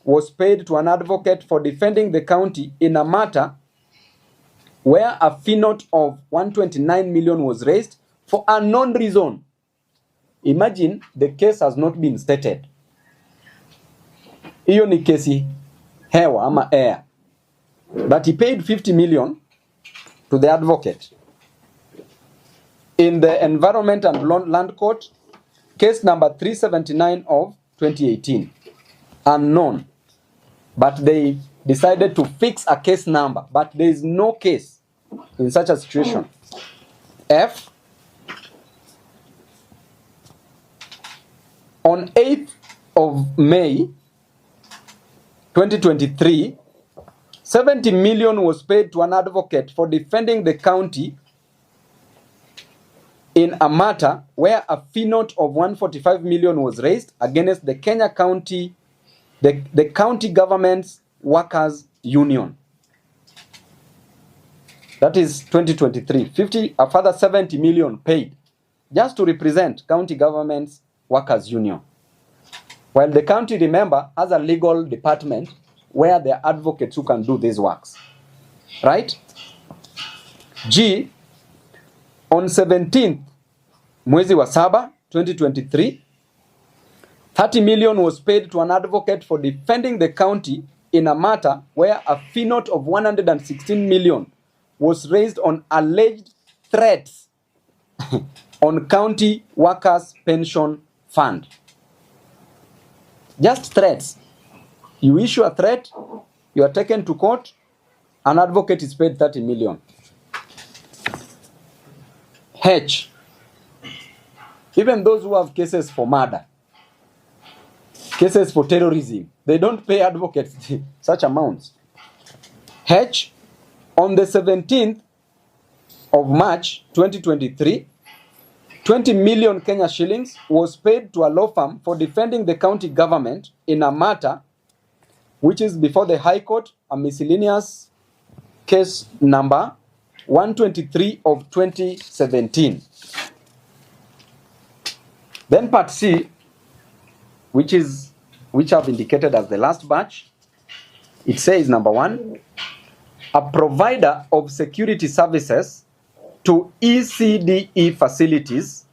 was paid to an advocate for defending the county in a matter where a fee note of 129 million was raised for a unknown reason. Imagine the case has not been stated. Hiyo ni kesi hewa ama air. But he paid 50 million to the advocate. In the Environment and Land Court, case number 379 of 2018. Unknown. But they decided to fix a case number. But there is no case in such a situation. F. On 8th of May 2023, 70 million was paid to an advocate for defending the county in a matter where a fee note of 145 million was raised against the Kenya County, the county government's workers union. That is 2023. A further 70 million paid just to represent county government's workers union. While the county, remember, has a legal department where there are advocates who can do these works. Right? G. On 17th mwezi wa saba 2023, 30 million was paid to an advocate for defending the county in a matter where a fee note of 116 million was raised on alleged threats on county workers' pension fund. Just threats. You issue a threat, you are taken to court, an advocate is paid 30 million. H. Even those who have cases for murder, cases for terrorism, they don't pay advocates such amounts. H. On the 17th of March 2023, 20 million Kenya shillings was paid to a law firm for defending the county government in a matter which is before the High Court, a miscellaneous case number 123 of 2017. Then part C, which I've indicated as the last batch, it says number 1, a provider of security services to ECDE facilities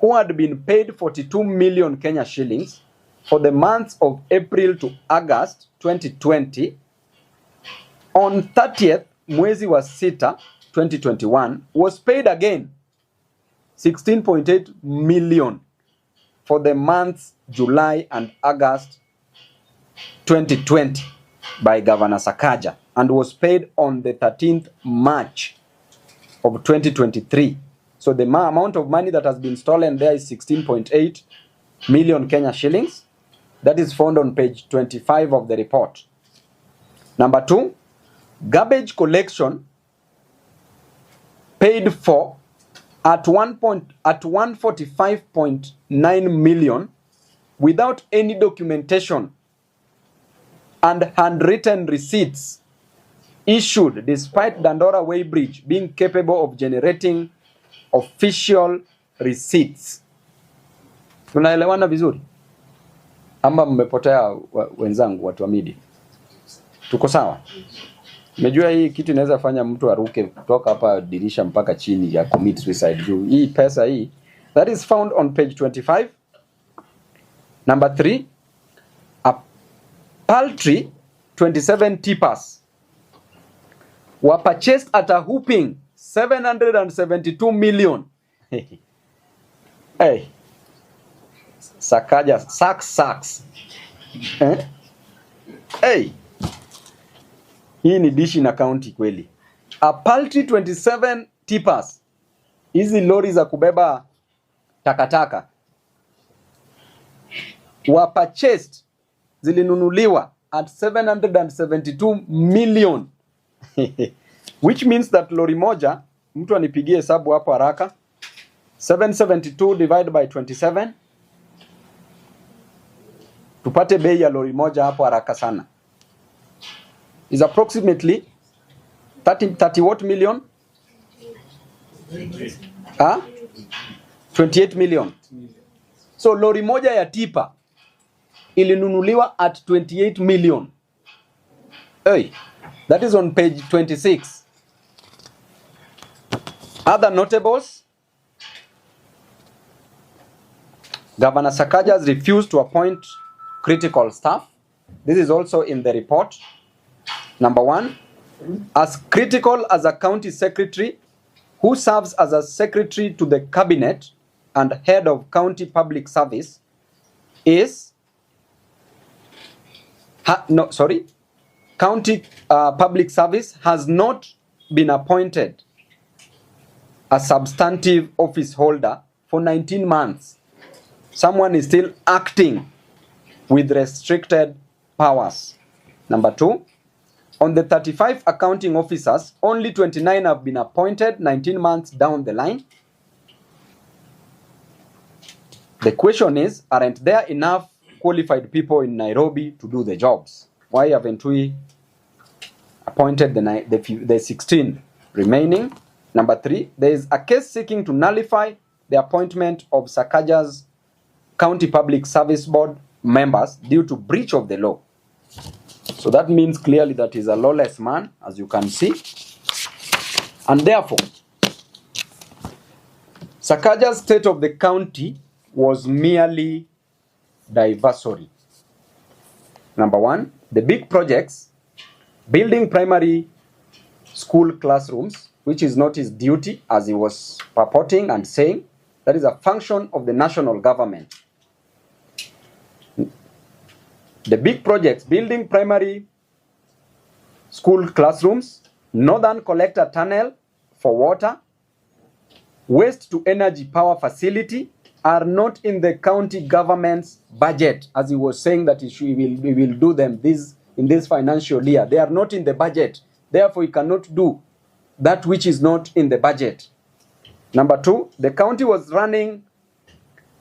who had been paid 42 million Kenya shillings for the months of April to August 2020, on 30th mwezi wa sita 2021, was paid again 16.8 million for the months July and August 2020 by Governor Sakaja, and was paid on the 13th March of 2023. So the amount of money that has been stolen there is 16.8 million Kenya shillings. That is found on page 25 of the report. Number 2, garbage collection paid for at 145.9 million without any documentation and handwritten receipts issued despite Dandora Weighbridge being capable of generating official receipts. Tunaelewana vizuri? Ama mmepotea wenzangu watu wa media? Tuko sawa? Umejua hii kitu inaweza fanya mtu aruke kutoka hapa dirisha mpaka chini ya commit suicide juu. Hii pesa hii, that is found on page 25. Number 3, a paltry 27 tippers were purchased at a whooping 772 million. Hey. Sakaja, sacks. Hey. Hii ni dishi na county kweli. A paltry 27 tippers. Hizi lori za kubeba takataka. Were purchased, zilinunuliwa at 772 million. Which means that lori moja, mtu anipigie hesabu hapo haraka. 772 divided by 27. Tupate bei ya lori moja hapo haraka sana. Is approximately 30 what million? 28 million. So lori moja ya tipa ilinunuliwa at 28 million. Hey, that is on page 26. Other notables: Governor Sakaja has refused to appoint critical staff. This is also in the report. Number 1, as critical as a county secretary who serves as a secretary to the cabinet and head of county public service is county public service has not been appointed a substantive office holder for 19 months. Someone is still acting with restricted powers. Number 2, on the 35 accounting officers, only 29 have been appointed 19 months down the line. The question is, aren't there enough qualified people in Nairobi to do the jobs? Why haven't we appointed the 16 remaining? Number 3, there is a case seeking to nullify the appointment of Sakaja's County Public Service Board members due to breach of the law. So that means clearly that he's a lawless man, as you can see. And therefore, Sakaja's state of the county was merely diversory. Number 1, the big projects, building primary school classrooms, which is not his duty as he was purporting and saying. That is a function of the national government. The big projects, building primary school classrooms, northern collector tunnel for water, waste to energy power facility, are not in the county government's budget, as he was saying that we will do them in this financial year. They are not in the budget. Therefore, he cannot do that which is not in the budget. Number 2, the county was running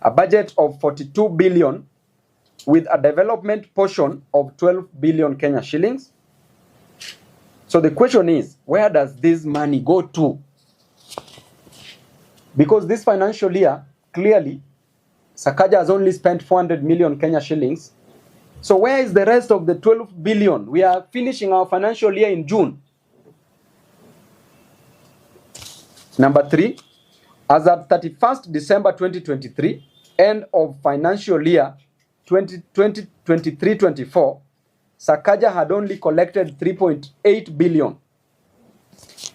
a budget of 42 billion with a development portion of 12 billion Kenya shillings. So the question is, where does this money go to? Because this financial year, clearly, Sakaja has only spent 400 million Kenya shillings. So where is the rest of the 12 billion? We are finishing our financial year in June. Number 3, as at 31st December 2023, end of financial year 2023-24, Sakaja had only collected 3.8 billion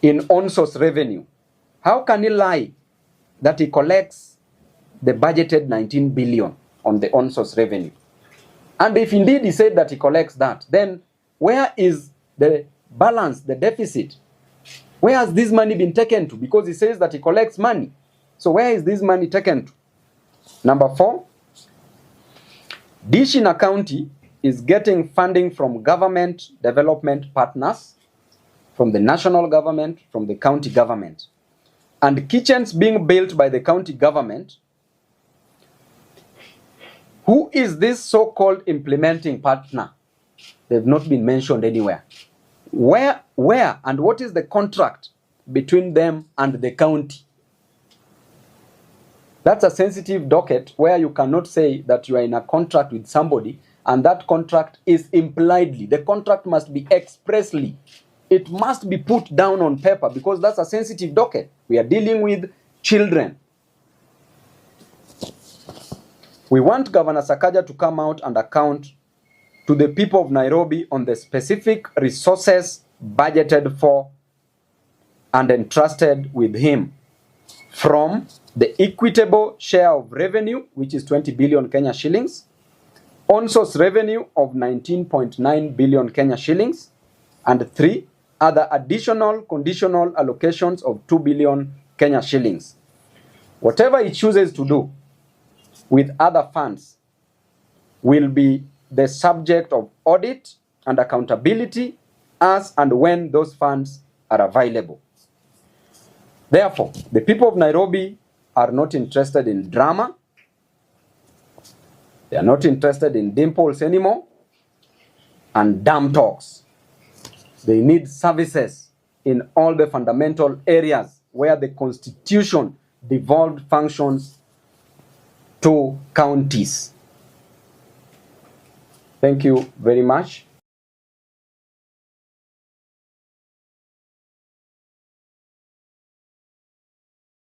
in on-source revenue. How can he lie that he collects the budgeted 19 billion on the on-source revenue? And if indeed he said that he collects that, then where is the balance, the deficit? Where has this money been taken to? Because he says that he collects money. So where is this money taken to? Number 4, Dishina County is getting funding from government development partners, from the national government, from the county government. And kitchens being built by the county government. Who is this so-called implementing partner? They've not been mentioned anywhere. Where and what is the contract between them and the county? That's a sensitive docket where you cannot say that you are in a contract with somebody and that contract is impliedly. The contract must be expressly. It must be put down on paper because that's a sensitive docket. We are dealing with children. We want Governor Sakaja to come out and account to the people of Nairobi on the specific resources budgeted for and entrusted with him from the equitable share of revenue, which is 20 billion Kenya shillings, on-source revenue of 19.9 billion Kenya shillings, and 3 other additional conditional allocations of 2 billion Kenya shillings. Whatever he chooses to do with other funds will be the subject of audit and accountability as and when those funds are available. Therefore, the people of Nairobi are not interested in drama. They are not interested in dimples anymore and damn talks. They need services in all the fundamental areas where the Constitution devolved functions to counties. Thank you very much.